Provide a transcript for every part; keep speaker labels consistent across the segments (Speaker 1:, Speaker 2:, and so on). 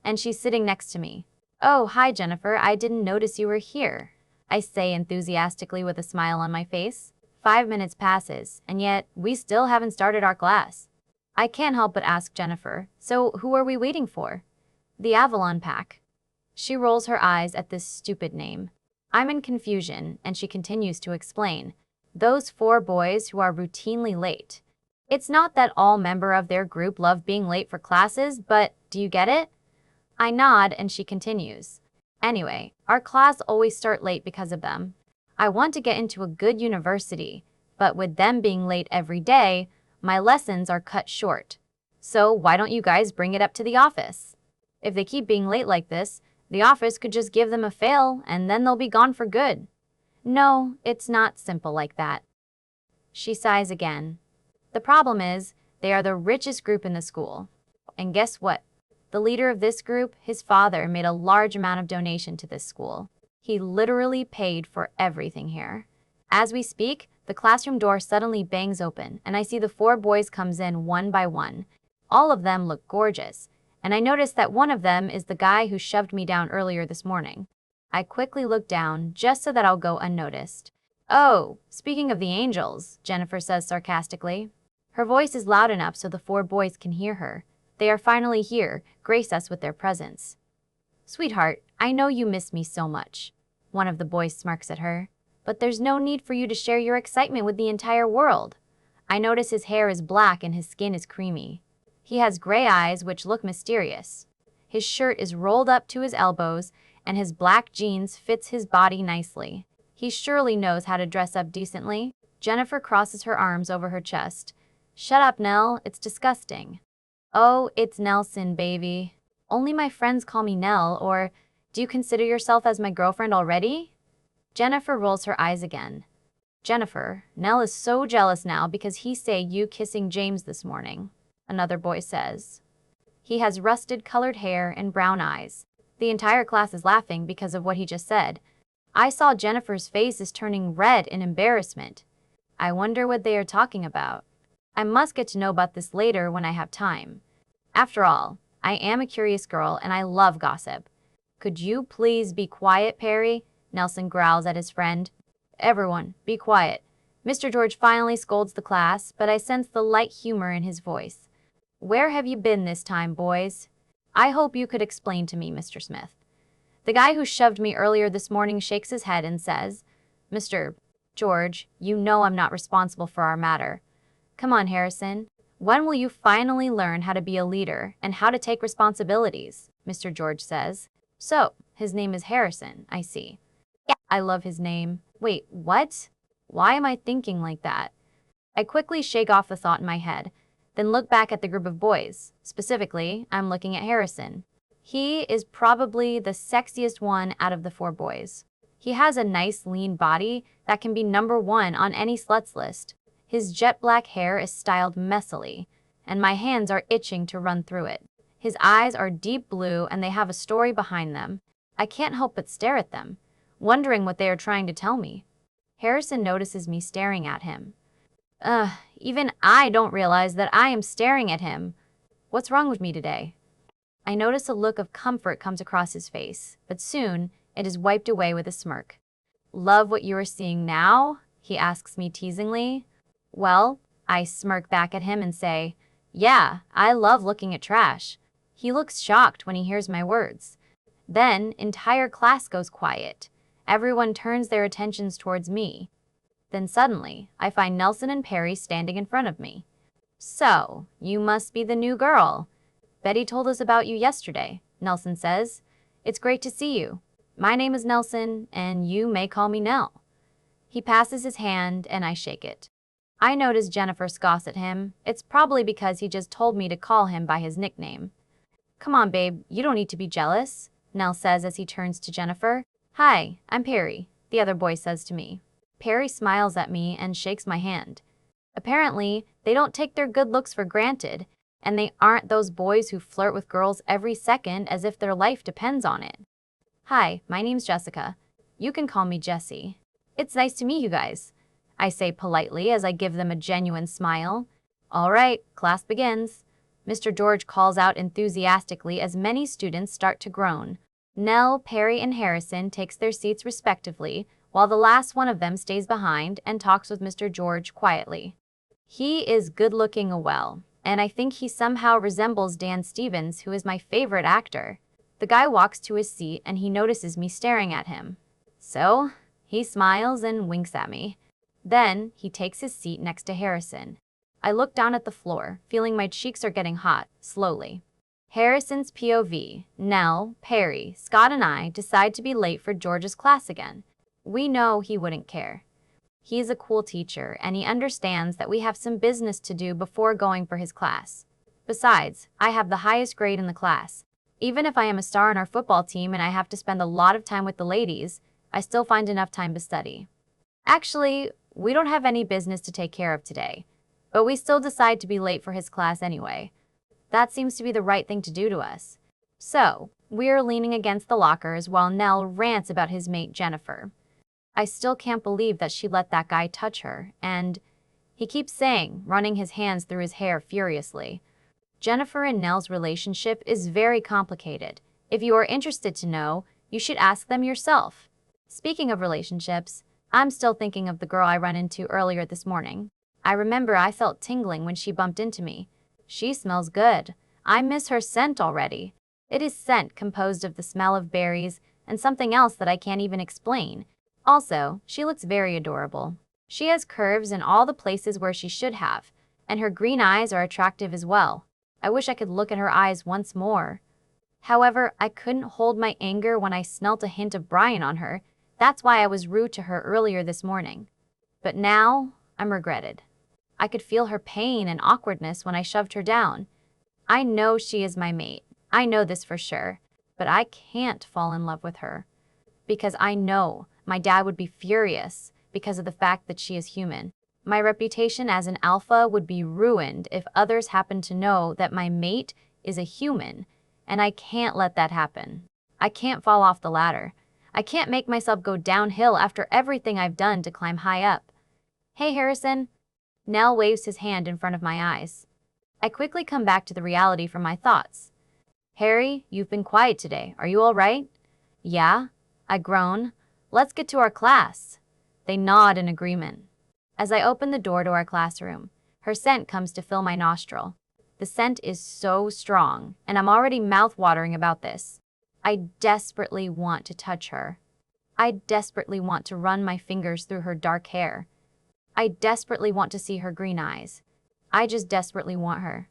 Speaker 1: and she's sitting next to me. "Oh, hi Jennifer, I didn't notice you were here," I say enthusiastically with a smile on my face. 5 minutes passes, and yet we still haven't started our class. I can't help but ask Jennifer, "So who are we waiting for?" "The Avalon Pack." She rolls her eyes at this stupid name. I'm in confusion, and she continues to explain. "Those 4 boys who are routinely late. It's not that all members of their group love being late for classes, but do you get it?" I nod, and she continues. "Anyway, our class always start late because of them. I want to get into a good university, but with them being late every day, my lessons are cut short. So why don't you guys bring it up to the office? If they keep being late like this, the office could just give them a fail and then they'll be gone for good." "No, it's not simple like that." She sighs again. "The problem is, they are the richest group in the school. And guess what? The leader of this group, his father, made a large amount of donation to this school. He literally paid for everything here." As we speak, the classroom door suddenly bangs open, and I see the 4 boys comes in one by one. All of them look gorgeous, and I notice that one of them is the guy who shoved me down earlier this morning. I quickly look down, just so that I'll go unnoticed. "Oh, speaking of the angels," Jennifer says sarcastically. Her voice is loud enough so the 4 boys can hear her. "They are finally here, grace us with their presence." "Sweetheart, I know you miss me so much," one of the boys smirks at her. "But there's no need for you to share your excitement with the entire world." I notice his hair is black and his skin is creamy. He has gray eyes which look mysterious. His shirt is rolled up to his elbows, and his black jeans fits his body nicely. He surely knows how to dress up decently. Jennifer crosses her arms over her chest. "Shut up, Nell, it's disgusting." "Oh, it's Nelson, baby. Only my friends call me Nell, or do you consider yourself as my girlfriend already?" Jennifer rolls her eyes again. "Jennifer, Nell is so jealous now because he say you kissing James this morning," another boy says. He has rusted-colored hair and brown eyes. The entire class is laughing because of what he just said. I saw Jennifer's face is turning red in embarrassment. I wonder what they are talking about. I must get to know about this later when I have time. After all, I am a curious girl and I love gossip. "Could you please be quiet, Perry?" Nelson growls at his friend. "Everyone, be quiet." Mr. George finally scolds the class, but I sense the light humor in his voice. "Where have you been this time, boys? I hope you could explain to me, Mr. Smith." The guy who shoved me earlier this morning shakes his head and says, "Mr. George, you know I'm not responsible for our matter. Come on, Harrison. When will you finally learn how to be a leader and how to take responsibilities?" Mr. George says. "So, his name is Harrison, I see." "Yeah, I love his name." "Wait, what? Why am I thinking like that?" I quickly shake off the thought in my head, then look back at the group of boys. Specifically, I'm looking at Harrison. He is probably the sexiest one out of the 4 boys. He has a nice lean body that can be number 1 on any sluts list. His jet black hair is styled messily, and my hands are itching to run through it. His eyes are deep blue and they have a story behind them. I can't help but stare at them, wondering what they are trying to tell me. Harrison notices me staring at him. Even I don't realize that I am staring at him. What's wrong with me today? I notice a look of comfort comes across his face, but soon it is wiped away with a smirk. "Love what you are seeing now?" he asks me teasingly. "Well," I smirk back at him and say, "Yeah, I love looking at trash." He looks shocked when he hears my words. Then, entire class goes quiet. Everyone turns their attentions towards me. Then suddenly, I find Nelson and Perry standing in front of me. "So, you must be the new girl. Betty told us about you yesterday," Nelson says. "It's great to see you. My name is Nelson, and you may call me Nell." He passes his hand, and I shake it. I notice Jennifer scoffs at him. It's probably because he just told me to call him by his nickname. "Come on, babe, you don't need to be jealous," Nell says as he turns to Jennifer. "Hi, I'm Perry," the other boy says to me. Perry smiles at me and shakes my hand. Apparently, they don't take their good looks for granted, and they aren't those boys who flirt with girls every second as if their life depends on it. "Hi, my name's Jessica. You can call me Jessie." "It's nice to meet you guys," I say politely as I give them a genuine smile. "All right, class begins." Mr. George calls out enthusiastically as many students start to groan. Nell, Perry, and Harrison takes their seats respectively, while the last one of them stays behind and talks with Mr. George quietly. He is good-looking as well, and I think he somehow resembles Dan Stevens, who is my favorite actor. The guy walks to his seat and he notices me staring at him. So, he smiles and winks at me. Then, he takes his seat next to Harrison. I look down at the floor, feeling my cheeks are getting hot, slowly. Harrison's POV, Nell, Perry, Scott, and I decide to be late for George's class again. We know he wouldn't care. He is a cool teacher, and he understands that we have some business to do before going for his class. Besides, I have the highest grade in the class. Even if I am a star on our football team and I have to spend a lot of time with the ladies, I still find enough time to study. Actually, we don't have any business to take care of today, but we still decide to be late for his class anyway. That seems to be the right thing to do to us. So, we're leaning against the lockers while Nell rants about his mate Jennifer. I still can't believe that she let that guy touch her, and he keeps saying, running his hands through his hair furiously. Jennifer and Nell's relationship is very complicated. If you are interested to know, you should ask them yourself. Speaking of relationships, I'm still thinking of the girl I ran into earlier this morning. I remember I felt tingling when she bumped into me. She smells good. I miss her scent already. It is scent composed of the smell of berries and something else that I can't even explain. Also, she looks very adorable. She has curves in all the places where she should have, and her green eyes are attractive as well. I wish I could look at her eyes once more. However, I couldn't hold my anger when I smelt a hint of Brian on her. That's why I was rude to her earlier this morning. But now, I'm regretted. I could feel her pain and awkwardness when I shoved her down. I know she is my mate. I know this for sure. But I can't fall in love with her. Because I know my dad would be furious because of the fact that she is human. My reputation as an alpha would be ruined if others happen to know that my mate is a human, and I can't let that happen. I can't fall off the ladder. I can't make myself go downhill after everything I've done to climb high up. Hey, Harrison. Nell waves his hand in front of my eyes. I quickly come back to the reality from my thoughts. Harry, you've been quiet today. Are you all right? Yeah, I groan. Let's get to our class. They nod in agreement. As I open the door to our classroom, her scent comes to fill my nostril. The scent is so strong, and I'm already mouth-watering about this. I desperately want to touch her. I desperately want to run my fingers through her dark hair. I desperately want to see her green eyes. I just desperately want her.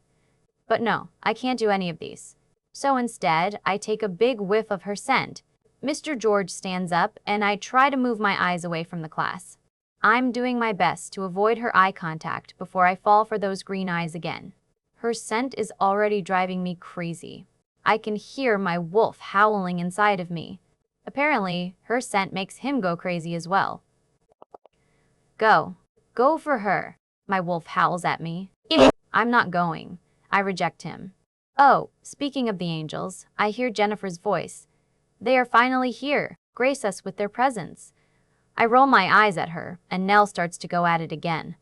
Speaker 1: But no, I can't do any of these. So instead, I take a big whiff of her scent. Mr. George stands up, and I try to move my eyes away from the class. I'm doing my best to avoid her eye contact before I fall for those green eyes again. Her scent is already driving me crazy. I can hear my wolf howling inside of me. Apparently, her scent makes him go crazy as well. Go. Go for her. My wolf howls at me. I'm not going. I reject him. Oh, speaking of the angels, I hear Jennifer's voice. They are finally here. Grace us with their presence. I roll my eyes at her, and Nell starts to go at it again.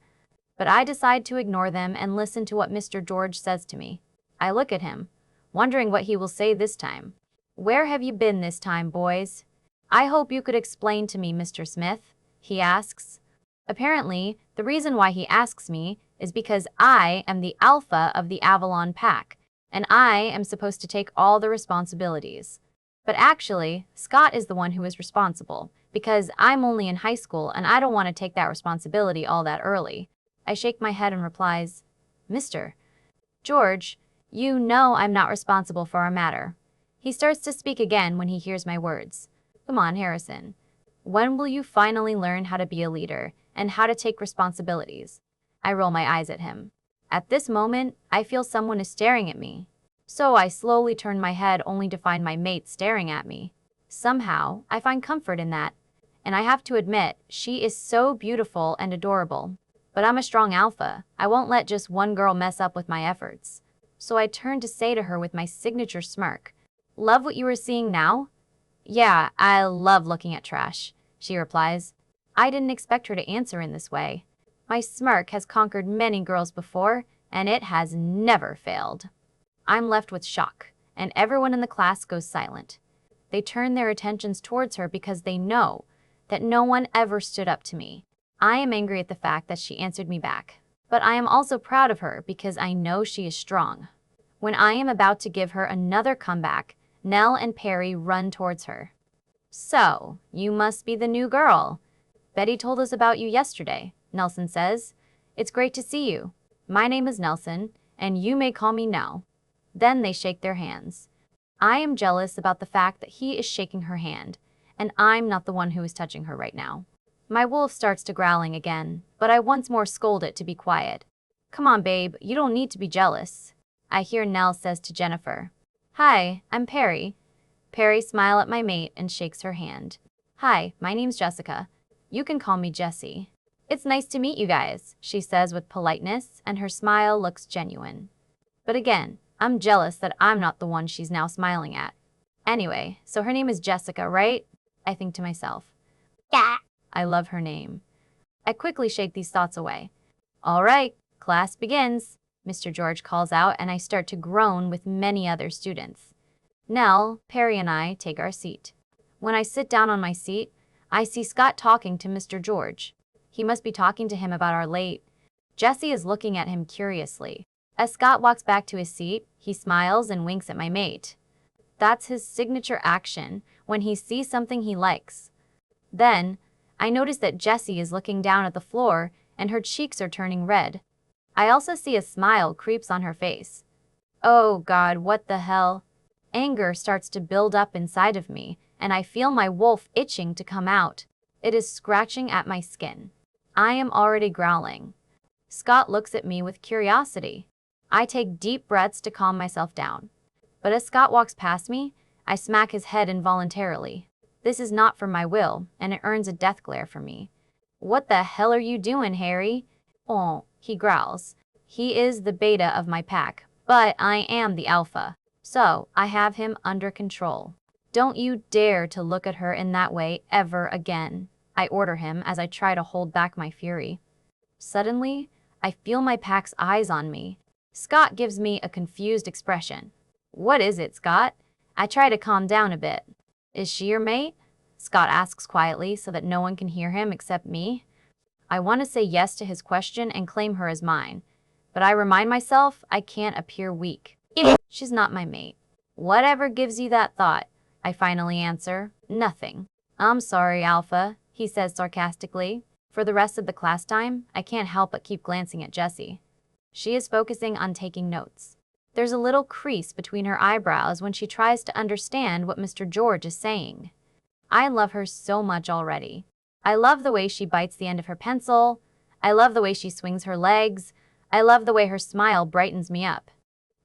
Speaker 1: But I decide to ignore them and listen to what Mr. George says to me. I look at him, wondering what he will say this time. Where have you been this time, boys? I hope you could explain to me, Mr. Smith, he asks. Apparently, the reason why he asks me is because I am the alpha of the Avalon Pack, and I am supposed to take all the responsibilities. But actually, Scott is the one who is responsible, because I'm only in high school and I don't want to take that responsibility all that early. I shake my head and replies, Mr. George, you know I'm not responsible for our matter. He starts to speak again when he hears my words. Come on, Harrison. When will you finally learn how to be a leader and how to take responsibilities? I roll my eyes at him. At this moment, I feel someone is staring at me. So I slowly turn my head only to find my mate staring at me. Somehow, I find comfort in that. And I have to admit, she is so beautiful and adorable. But I'm a strong alpha. I won't let just one girl mess up with my efforts. So I turn to say to her with my signature smirk, Love what you are seeing now? Yeah, I love looking at trash, she replies. I didn't expect her to answer in this way. My smirk has conquered many girls before, and it has never failed. I'm left with shock, and everyone in the class goes silent. They turn their attentions towards her because they know that no one ever stood up to me. I am angry at the fact that she answered me back, but I am also proud of her because I know she is strong. When I am about to give her another comeback, Nell and Perry run towards her. "So, you must be the new girl. Betty told us about you yesterday," Nelson says. "It's great to see you. My name is Nelson, and you may call me Nell." Then they shake their hands. I am jealous about the fact that he is shaking her hand, and I'm not the one who is touching her right now. My wolf starts to growling again, but I once more scold it to be quiet. "Come on, babe, you don't need to be jealous." I hear Nell says to Jennifer, "Hi, I'm Perry." Perry smiles at my mate and shakes her hand. "Hi, my name's Jessica. You can call me Jessie." "It's nice to meet you guys," she says with politeness, and her smile looks genuine. But again, I'm jealous that I'm not the one she's now smiling at. Anyway, so her name is Jessica, right? I think to myself. Yeah. I love her name. I quickly shake these thoughts away. "All right, class begins," Mr. George calls out, and I start to groan with many other students. Nell, Perry, and I take our seat. When I sit down on my seat, I see Scott talking to Mr. George. He must be talking to him about our late. Jessie is looking at him curiously. As Scott walks back to his seat, he smiles and winks at my mate. That's his signature action when he sees something he likes. Then, I notice that Jessie is looking down at the floor and her cheeks are turning red. I also see a smile creeps on her face. Oh God, what the hell? Anger starts to build up inside of me, and I feel my wolf itching to come out. It is scratching at my skin. I am already growling. Scott looks at me with curiosity. I take deep breaths to calm myself down. But as Scott walks past me, I smack his head involuntarily. This is not for my will, and it earns a death glare for me. "What the hell are you doing, Harry?" "Oh," he growls. He is the beta of my pack, but I am the alpha, so I have him under control. "Don't you dare to look at her in that way ever again," I order him as I try to hold back my fury. Suddenly, I feel my pack's eyes on me. Scott gives me a confused expression. "What is it, Scott?" I try to calm down a bit. "Is she your mate?" Scott asks quietly so that no one can hear him except me. I want to say yes to his question and claim her as mine, but I remind myself I can't appear weak. "She's not my mate." "Whatever gives you that thought?" I finally answer. "Nothing." "I'm sorry, Alpha," he says sarcastically. For the rest of the class time, I can't help but keep glancing at Jessie. She is focusing on taking notes. There's a little crease between her eyebrows when she tries to understand what Mr. George is saying. I love her so much already. I love the way she bites the end of her pencil. I love the way she swings her legs. I love the way her smile brightens me up.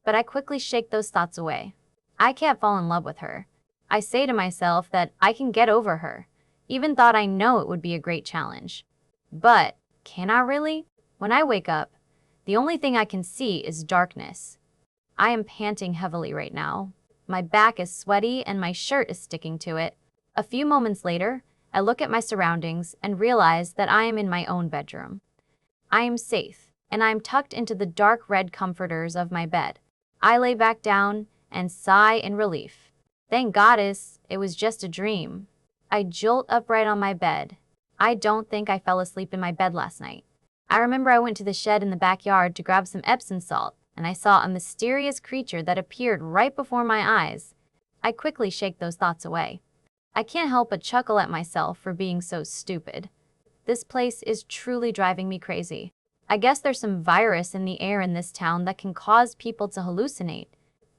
Speaker 1: But I quickly shake those thoughts away. I can't fall in love with her. I say to myself that I can get over her. Even thought I know it would be a great challenge. But, can I really? When I wake up, the only thing I can see is darkness. I am panting heavily right now. My back is sweaty and my shirt is sticking to it. A few moments later, I look at my surroundings and realize that I am in my own bedroom. I am safe, and I am tucked into the dark red comforters of my bed. I lay back down and sigh in relief. Thank goddess, it was just a dream. I jolt upright on my bed. I don't think I fell asleep in my bed last night. I remember I went to the shed in the backyard to grab some Epsom salt, and I saw a mysterious creature that appeared right before my eyes. I quickly shake those thoughts away. I can't help but chuckle at myself for being so stupid. This place is truly driving me crazy. I guess there's some virus in the air in this town that can cause people to hallucinate.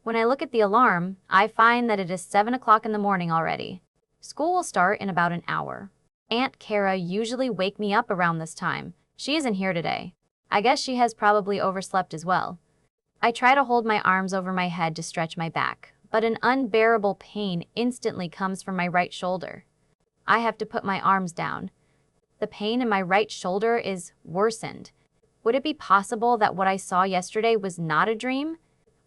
Speaker 1: When I look at the alarm, I find that it is 7 o'clock in the morning already. School will start in about an hour. Aunt Kara usually wake me up around this time. She isn't here today. I guess she has probably overslept as well. I try to hold my arms over my head to stretch my back, but an unbearable pain instantly comes from my right shoulder. I have to put my arms down. The pain in my right shoulder is worsened. Would it be possible that what I saw yesterday was not a dream?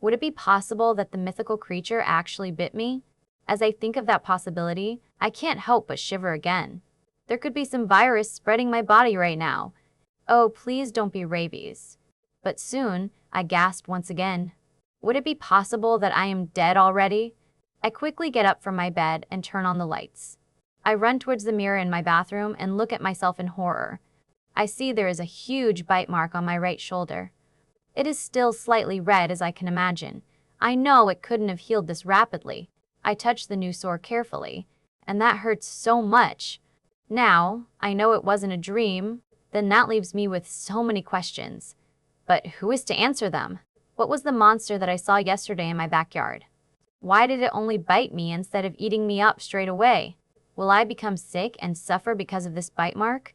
Speaker 1: Would it be possible that the mythical creature actually bit me? As I think of that possibility, I can't help but shiver again. There could be some virus spreading my body right now. Oh, please don't be rabies. But soon, I gasped once again. Would it be possible that I am dead already? I quickly get up from my bed and turn on the lights. I run towards the mirror in my bathroom and look at myself in horror. I see there is a huge bite mark on my right shoulder. It is still slightly red, as I can imagine. I know it couldn't have healed this rapidly. I touch the new sore carefully, and that hurts so much. Now, I know it wasn't a dream, then that leaves me with so many questions. But who is to answer them? What was the monster that I saw yesterday in my backyard? Why did it only bite me instead of eating me up straight away? Will I become sick and suffer because of this bite mark?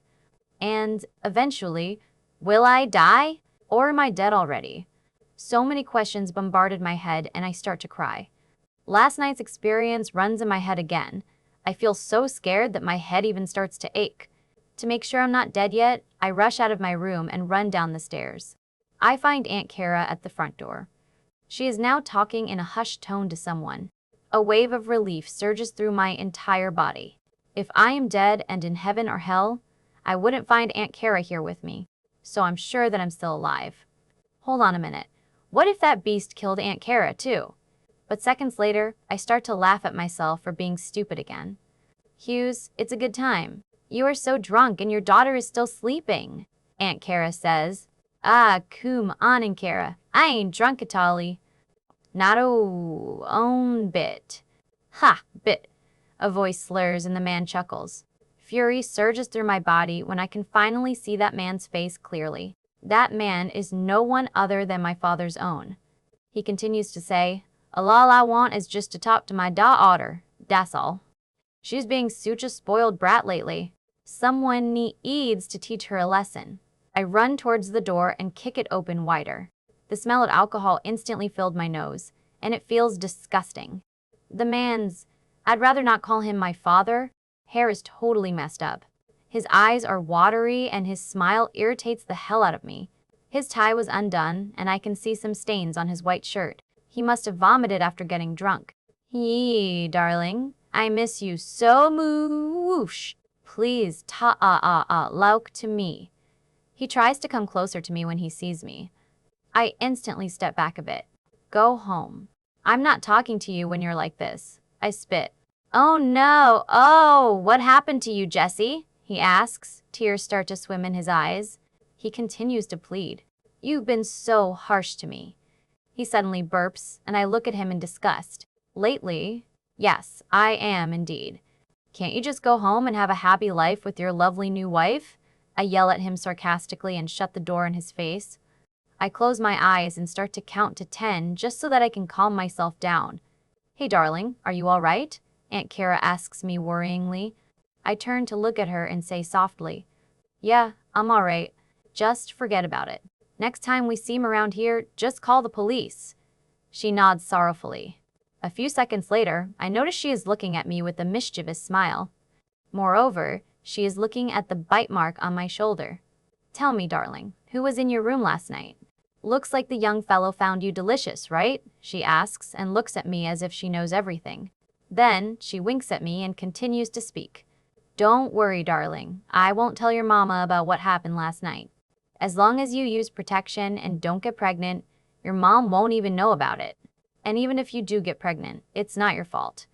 Speaker 1: And, eventually, will I die? Or am I dead already? So many questions bombarded my head and I start to cry. Last night's experience runs in my head again. I feel so scared that my head even starts to ache. To make sure I'm not dead yet, I rush out of my room and run down the stairs. I find Aunt Kara at the front door. She is now talking in a hushed tone to someone. A wave of relief surges through my entire body. If I am dead and in heaven or hell, I wouldn't find Aunt Kara here with me, so I'm sure that I'm still alive. Hold on a minute. What if that beast killed Aunt Kara too? But seconds later, I start to laugh at myself for being stupid again. Hughes, it's a good time. You are so drunk and your daughter is still sleeping, Aunt Kara says. Ah, come on, Aunt Kara. I ain't drunk at all. Not own bit. Ha, bit. A voice slurs and the man chuckles. Fury surges through my body when I can finally see that man's face clearly. That man is no one other than my father's own. He continues to say, all I want is just to talk to my daughter, that's all. She's being such a spoiled brat lately. Someone needs to teach her a lesson. I run towards the door and kick it open wider. The smell of alcohol instantly filled my nose, and it feels disgusting. I'd rather not call him my father. Hair is totally messed up. His eyes are watery and his smile irritates the hell out of me. His tie was undone, and I can see some stains on his white shirt. He must have vomited after getting drunk. Darling, I miss you so moosh. Please look to me. He tries to come closer to me when he sees me. I instantly step back a bit. Go home. I'm not talking to you when you're like this. I spit. Oh no, what happened to you, Jesse? He asks. Tears start to swim in his eyes. He continues to plead. You've been so harsh to me. He suddenly burps, and I look at him in disgust. Lately? Yes, I am indeed. Can't you just go home and have a happy life with your lovely new wife? I yell at him sarcastically and shut the door in his face. I close my eyes and start to count to 10 just so that I can calm myself down. Hey darling, are you all right? Aunt Kara asks me worryingly. I turn to look at her and say softly, yeah, I'm all right. Just forget about it. Next time we see him around here, just call the police. She nods sorrowfully. A few seconds later, I notice she is looking at me with a mischievous smile. Moreover, she is looking at the bite mark on my shoulder. Tell me, darling, who was in your room last night? Looks like the young fellow found you delicious, right? She asks and looks at me as if she knows everything. Then, she winks at me and continues to speak. Don't worry, darling. I won't tell your mama about what happened last night. As long as you use protection and don't get pregnant, your mom won't even know about it. And even if you do get pregnant, it's not your fault.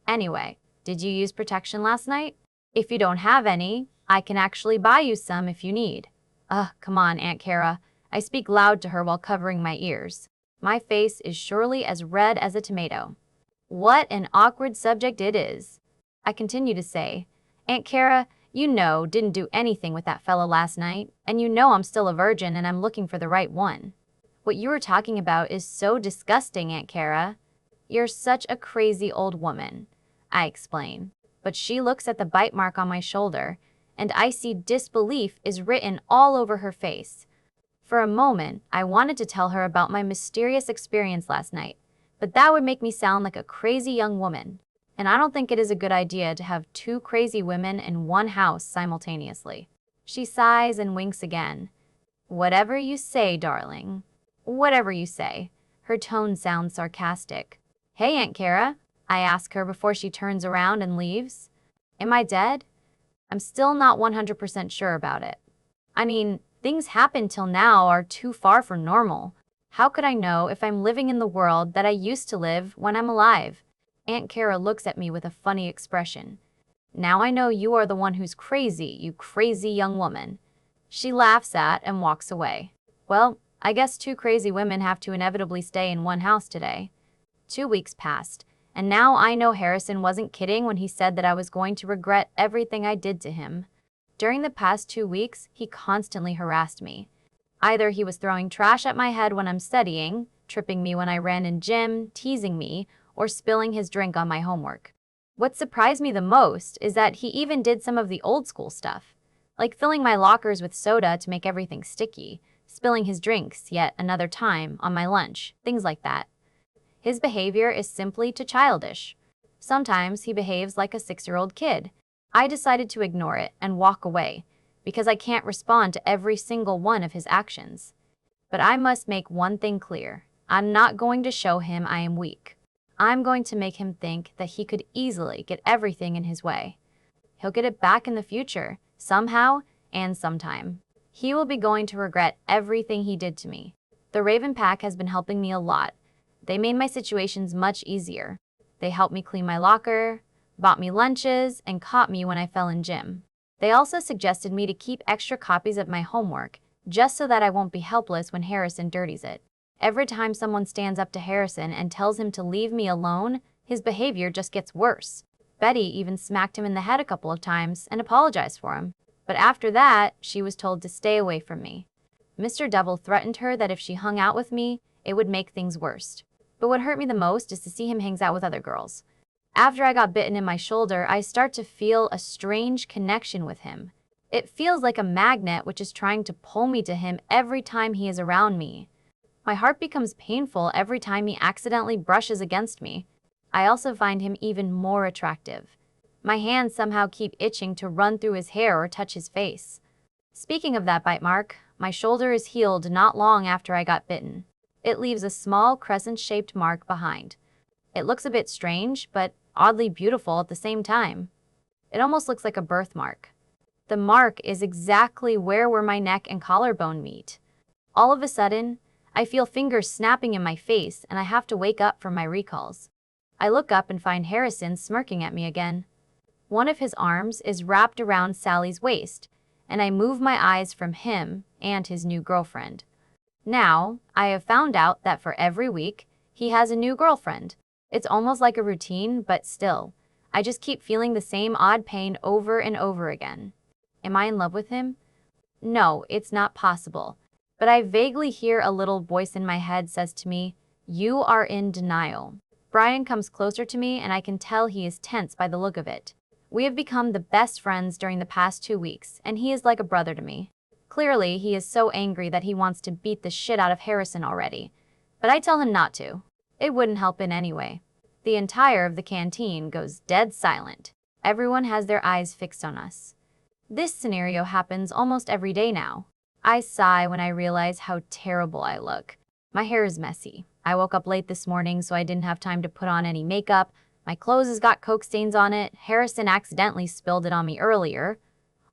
Speaker 1: Anyway, did you use protection last night? If you don't have any, I can actually buy you some if you need. Come on, Aunt Kara. I speak loud to her while covering my ears. My face is surely as red as a tomato. What an awkward subject it is. I continue to say, Aunt Kara, you know, didn't do anything with that fellow last night, and you know I'm still a virgin and I'm looking for the right one. What you were talking about is so disgusting, Aunt Kara. You're such a crazy old woman, I explain. But she looks at the bite mark on my shoulder, and I see disbelief is written all over her face. For a moment, I wanted to tell her about my mysterious experience last night, but that would make me sound like a crazy young woman. And I don't think it is a good idea to have two crazy women in one house simultaneously. She sighs and winks again. Whatever you say, darling. Whatever you say. Her tone sounds sarcastic. Hey, Aunt Kara, I ask her before she turns around and leaves. Am I dead? I'm still not 100% sure about it. I mean, things happened till now are too far from normal. How could I know if I'm living in the world that I used to live when I'm alive? Aunt Kara looks at me with a funny expression. Now I know you are the one who's crazy, you crazy young woman. She laughs at and walks away. Well, I guess two crazy women have to inevitably stay in one house today. 2 weeks passed, and now I know Harrison wasn't kidding when he said that I was going to regret everything I did to him. During the past 2 weeks, he constantly harassed me. Either he was throwing trash at my head when I'm studying, tripping me when I ran in gym, teasing me, or spilling his drink on my homework. What surprised me the most is that he even did some of the old school stuff, like filling my lockers with soda to make everything sticky, spilling his drinks yet another time on my lunch, things like that. His behavior is simply too childish. Sometimes he behaves like a 6-year-old kid. I decided to ignore it and walk away, because I can't respond to every single one of his actions. But I must make one thing clear. I'm not going to show him I am weak. I'm going to make him think that he could easily get everything in his way. He'll get it back in the future, somehow and sometime. He will be going to regret everything he did to me. The Raven Pack has been helping me a lot. They made my situations much easier. They helped me clean my locker, bought me lunches, and caught me when I fell in gym. They also suggested me to keep extra copies of my homework, just so that I won't be helpless when Harrison dirties it. Every time someone stands up to Harrison and tells him to leave me alone, his behavior just gets worse. Betty even smacked him in the head a couple of times and apologized for him. But after that, she was told to stay away from me. Mr. Devil threatened her that if she hung out with me, it would make things worse. But what hurt me the most is to see him hangs out with other girls. After I got bitten in my shoulder, I start to feel a strange connection with him. It feels like a magnet which is trying to pull me to him every time he is around me. My heart becomes painful every time he accidentally brushes against me. I also find him even more attractive. My hands somehow keep itching to run through his hair or touch his face. Speaking of that bite mark, my shoulder is healed not long after I got bitten. It leaves a small crescent-shaped mark behind. It looks a bit strange, but oddly beautiful at the same time. It almost looks like a birthmark. The mark is exactly where my neck and collarbone meet. All of a sudden, I feel fingers snapping in my face and I have to wake up from my recalls. I look up and find Harrison smirking at me again. One of his arms is wrapped around Sally's waist, and I move my eyes from him and his new girlfriend. Now, I have found out that for every week, he has a new girlfriend. It's almost like a routine, but still, I just keep feeling the same odd pain over and over again. Am I in love with him? No, it's not possible. But I vaguely hear a little voice in my head says to me, "You are in denial." Brian comes closer to me and I can tell he is tense by the look of it. We have become the best friends during the past 2 weeks, and he is like a brother to me. Clearly, he is so angry that he wants to beat the shit out of Harrison already. But I tell him not to. It wouldn't help in any way. The entire of the canteen goes dead silent. Everyone has their eyes fixed on us. This scenario happens almost every day now. I sigh when I realize how terrible I look. My hair is messy. I woke up late this morning, so I didn't have time to put on any makeup. My clothes has got Coke stains on it. Harrison accidentally spilled it on me earlier.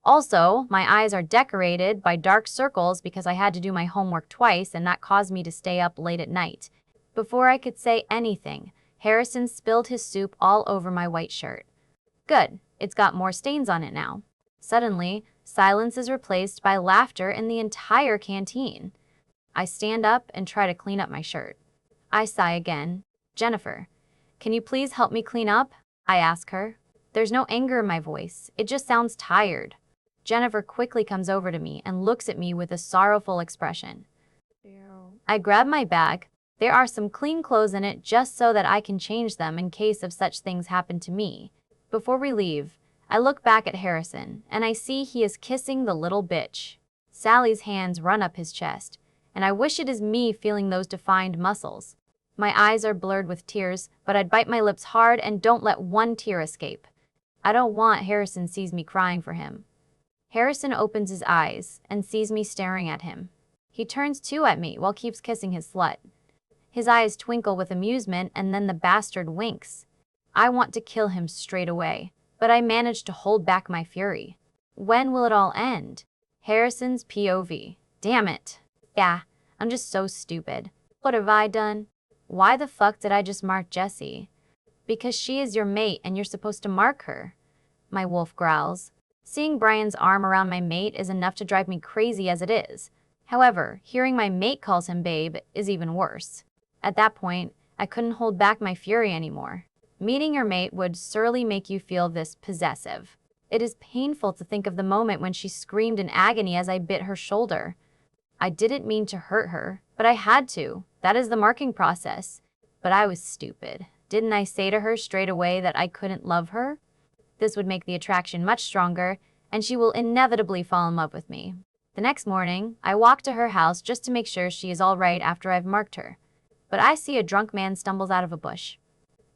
Speaker 1: Also, my eyes are decorated by dark circles because I had to do my homework twice and that caused me to stay up late at night. Before I could say anything, Harrison spilled his soup all over my white shirt. Good, it's got more stains on it now. Suddenly, silence is replaced by laughter in the entire canteen. I stand up and try to clean up my shirt. I sigh again. "Jennifer, can you please help me clean up?" I ask her. There's no anger in my voice, it just sounds tired. Jennifer quickly comes over to me and looks at me with a sorrowful expression. I grab my bag. There are some clean clothes in it just so that I can change them in case of such things happen to me. Before we leave, I look back at Harrison and I see he is kissing the little bitch. Sally's hands run up his chest, and I wish it is me feeling those defined muscles. My eyes are blurred with tears, but I'd bite my lips hard and don't let one tear escape. I don't want Harrison sees me crying for him. Harrison opens his eyes and sees me staring at him. He turns too at me while keeps kissing his slut. His eyes twinkle with amusement and then the bastard winks. I want to kill him straight away, but I manage to hold back my fury. When will it all end? Harrison's POV. Damn it. Yeah, I'm just so stupid. What have I done? Why the fuck did I just mark Jessie? Because she is your mate and you're supposed to mark her. My wolf growls. Seeing Brian's arm around my mate is enough to drive me crazy as it is. However, hearing my mate calls him babe is even worse. At that point, I couldn't hold back my fury anymore. Meeting your mate would surely make you feel this possessive. It is painful to think of the moment when she screamed in agony as I bit her shoulder. I didn't mean to hurt her, but I had to. That is the marking process. But I was stupid. Didn't I say to her straight away that I couldn't love her? This would make the attraction much stronger, and she will inevitably fall in love with me. The next morning, I walk to her house just to make sure she is all right after I've marked her. But I see a drunk man stumbles out of a bush.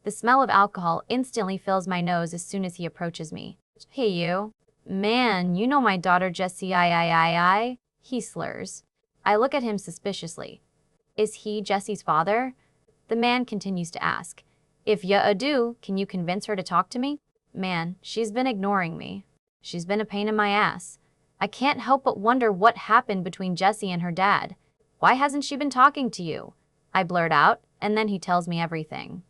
Speaker 1: The smell of alcohol instantly fills my nose as soon as he approaches me. Hey you. Man, you know my daughter Jessie I. He slurs. I look at him suspiciously. Is he Jessie's father? The man continues to ask. If ya do, can you convince her to talk to me? Man, she's been ignoring me. She's been a pain in my ass. I can't help but wonder what happened between Jessie and her dad. Why hasn't she been talking to you? I blurt out, and then he tells me everything.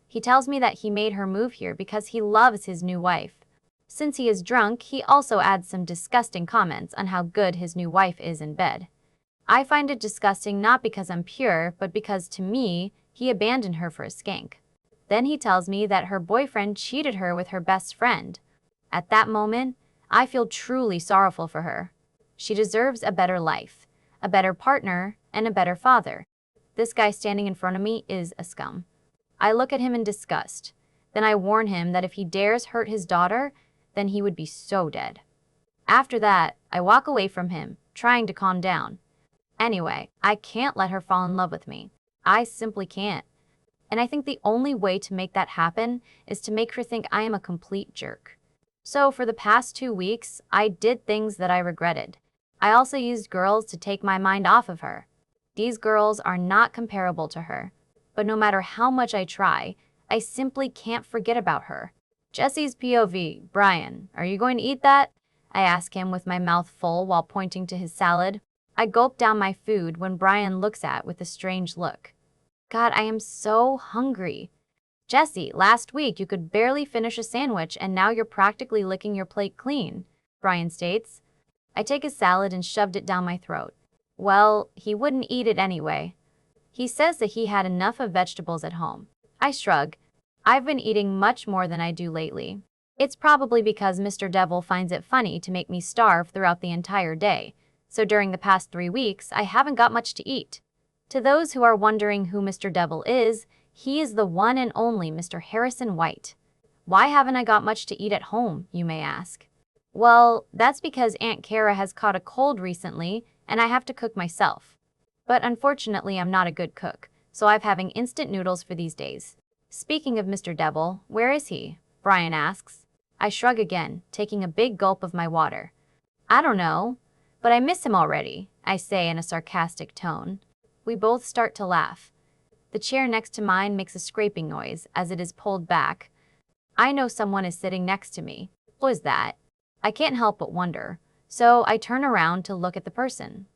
Speaker 1: He tells me that he made her move here because he loves his new wife. Since he is drunk, he also adds some disgusting comments on how good his new wife is in bed. I find it disgusting not because I'm pure, but because to me, he abandoned her for a skank. Then he tells me that her boyfriend cheated her with her best friend. At that moment, I feel truly sorrowful for her. She deserves a better life, a better partner, and a better father. This guy standing in front of me is a scum. I look at him in disgust. Then I warn him that if he dares hurt his daughter, then he would be so dead. After that, I walk away from him, trying to calm down. Anyway, I can't let her fall in love with me. I simply can't. And I think the only way to make that happen is to make her think I am a complete jerk. So for the past 2 weeks, I did things that I regretted. I also used girls to take my mind off of her. These girls are not comparable to her. But no matter how much I try, I simply can't forget about her. Jessie's POV, Brian, are you going to eat that? I ask him with my mouth full while pointing to his salad. I gulp down my food when Brian looks at with a strange look. God, I am so hungry. Jessie, last week you could barely finish a sandwich and now you're practically licking your plate clean, Brian states. I take his salad and shoved it down my throat. Well, he wouldn't eat it anyway. He says that he had enough of vegetables at home. I shrug. I've been eating much more than I do lately. It's probably because Mr. Devil finds it funny to make me starve throughout the entire day. So during the past 3 weeks, I haven't got much to eat. To those who are wondering who Mr. Devil is, he is the one and only Mr. Harrison White. Why haven't I got much to eat at home, you may ask? Well, that's because Aunt Kara has caught a cold recently and I have to cook myself. But unfortunately, I'm not a good cook, so I'm having instant noodles for these days. Speaking of Mr. Devil, where is he? Brian asks. I shrug again, taking a big gulp of my water. I don't know, but I miss him already, I say in a sarcastic tone. We both start to laugh. The chair next to mine makes a scraping noise as it is pulled back. I know someone is sitting next to me. Who is that? I can't help but wonder, so I turn around to look at the person.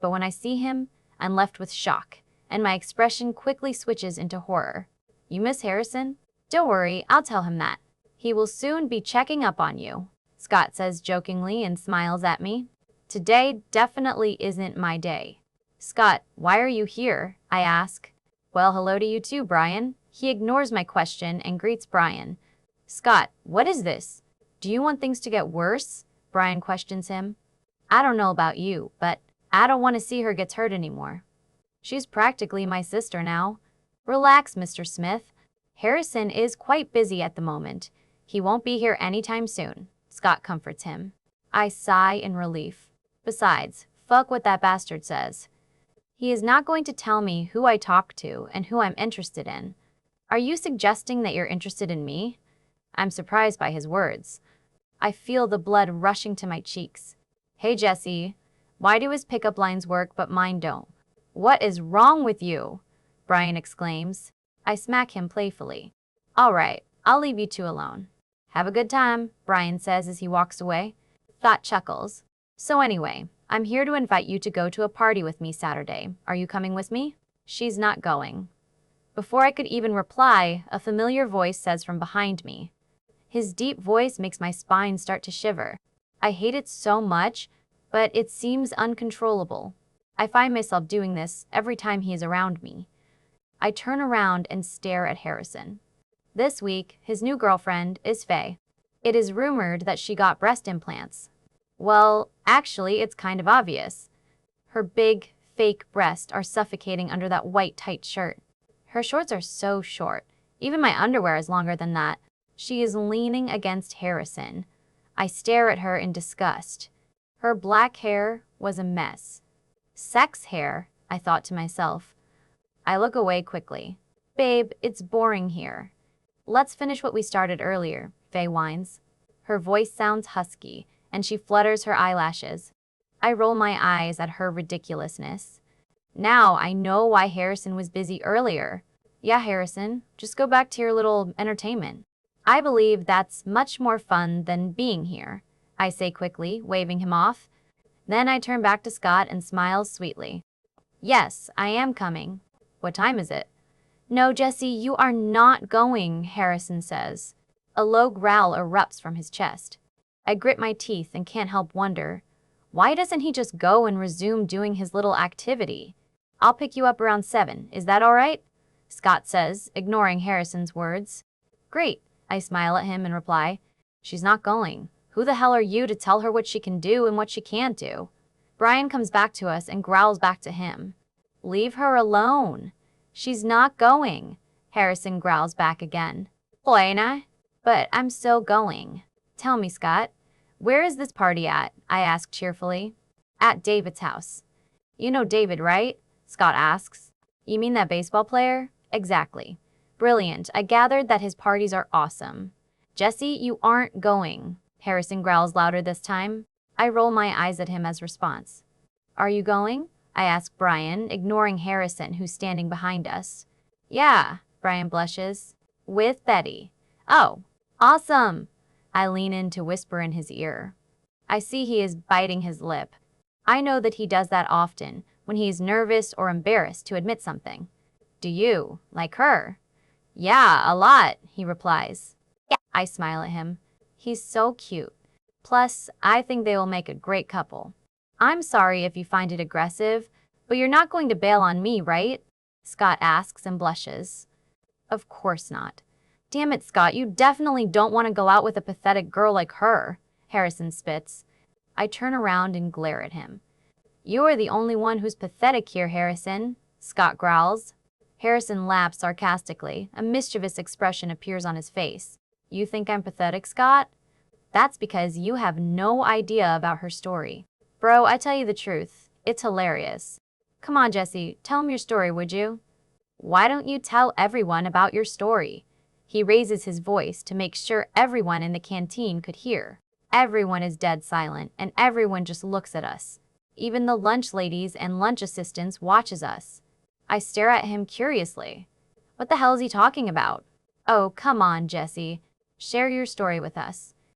Speaker 1: But when I see him, I'm left with shock, and my expression quickly switches into horror. You miss Harrison? Don't worry, I'll tell him that. He will soon be checking up on you, Scott says jokingly and smiles at me. Today definitely isn't my day. Scott, why are you here? I ask. Well, hello to you too, Brian. He ignores my question and greets Brian. Scott, what is this? Do you want things to get worse? Brian questions him. I don't know about you, but I don't want to see her get hurt anymore. She's practically my sister now. Relax, Mr. Smith. Harrison is quite busy at the moment. He won't be here anytime soon, Scott comforts him. I sigh in relief. Besides, fuck what that bastard says. He is not going to tell me who I talk to and who I'm interested in. Are you suggesting that you're interested in me? I'm surprised by his words. I feel the blood rushing to my cheeks. Hey, Jessie. Why do his pickup lines work but mine don't? What is wrong with you? Brian exclaims. I smack him playfully. All right, I'll leave you two alone. Have a good time, Brian says as he walks away. Thought chuckles. So anyway, I'm here to invite you to go to a party with me Saturday. Are you coming with me? She's not going. Before I could even reply, a familiar voice says from behind me. His deep voice makes my spine start to shiver. I hate it so much, but it seems uncontrollable. I find myself doing this every time he is around me. I turn around and stare at Harrison. This week, his new girlfriend is Faye. It is rumored that she got breast implants. Well, actually, it's kind of obvious. Her big, fake breasts are suffocating under that white tight shirt. Her shorts are so short. Even my underwear is longer than that. She is leaning against Harrison. I stare at her in disgust. Her black hair was a mess. Sex hair, I thought to myself. I look away quickly. Babe, it's boring here. Let's finish what we started earlier, Faye whines. Her voice sounds husky, and she flutters her eyelashes. I roll my eyes at her ridiculousness. Now I know why Harrison was busy earlier. Yeah, Harrison, just go back to your little entertainment. I believe that's much more fun than being here, I say quickly, waving him off. Then I turn back to Scott and smile sweetly. Yes, I am coming. What time is it? No, Jesse, you are not going, Harrison says. A low growl erupts from his chest. I grit my teeth and can't help wonder, why doesn't he just go and resume doing his little activity? I'll pick you up around 7, is that all right? Scott says, ignoring Harrison's words. Great, I smile at him and reply. She's not going. Who the hell are you to tell her what she can do and what she can't do? Brian comes back to us and growls back to him. Leave her alone. She's not going. Harrison growls back again. Buena, but I'm still going. Tell me, Scott, where is this party at? I ask cheerfully. At David's house. You know David, right? Scott asks. You mean that baseball player? Exactly. Brilliant. I gathered that his parties are awesome. Jesse, you aren't going. Harrison growls louder this time. I roll my eyes at him as response. Are you going? I ask Brian, ignoring Harrison, who's standing behind us. Yeah, Brian blushes. With Betty. Oh, awesome. I lean in to whisper in his ear. I see he is biting his lip. I know that he does that often, when he is nervous or embarrassed to admit something. Do you like her? Yeah, a lot, he replies. Yeah. I smile at him. He's so cute. Plus, I think they will make a great couple. I'm sorry if you find it aggressive, but you're not going to bail on me, right? Scott asks and blushes. Of course not. Damn it, Scott, you definitely don't want to go out with a pathetic girl like her, Harrison spits. I turn around and glare at him. You are the only one who's pathetic here, Harrison, Scott growls. Harrison laughs sarcastically. A mischievous expression appears on his face. You think I'm pathetic, Scott? That's because you have no idea about her story. Bro, I tell you the truth. It's hilarious. Come on, Jesse, tell him your story, would you? Why don't you tell everyone about your story? He raises his voice to make sure everyone in the canteen could hear. Everyone is dead silent, and everyone just looks at us. Even the lunch ladies and lunch assistants watches us. I stare at him curiously. What the hell is he talking about? Oh, come on, Jesse. Share your story with us.